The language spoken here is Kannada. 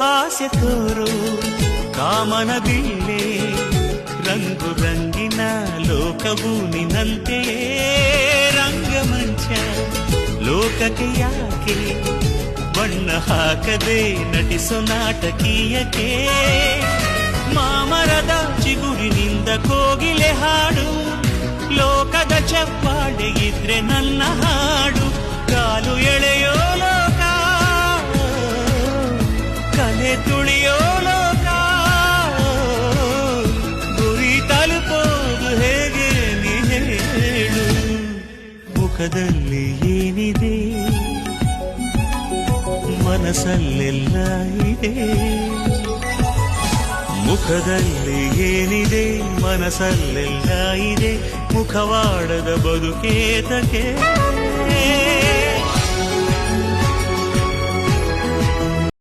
ಆಸೆ ತೋರು ಕಾಮನ ಬಿಲ್ಲೆ ರಂಗು ರಂಗಿನ ಲೋಕವು ನಿನ್ನಂತೆಯೇ ರಂಗಮಂಚ ಲೋಕಕ್ಕೆ ಯಾಕೆ ಬಣ್ಣ ಹಾಕದೆ ನಟಿಸೋ ನಾಟಕೀಯಕ್ಕೆ ಮಾಮರದ ಚಿಗುರಿನಿಂದ ಕೋಗಿಲೆ ಹಾಡು ಲೋಕದ ಚಪ್ಪಾಳೆ ಇದ್ರೆ ನನ್ನ ಹಾಡು ಕಾಲು ಎಳೆಯೋ ಲೋಕ ಕಲೆ ತುಳಿಯೋ ಲೋಕ ಗುರಿ ತಲುಪೋದು ಹೇಗೆ ನೀ ಹೇಳು ಮುಖದಲ್ಲಿ ಏನಿದೆ ಮನಸ್ಸಲ್ಲೆಲ್ಲ ಇದೆ ಮುಖದಲ್ಲಿ ಏನಿದೆ ಮನಸ್ಸಲ್ಲೆಲ್ಲ ಇದೆ ಮುಖವಾಡದ ಬದುಕೇತಕ್ಕೆ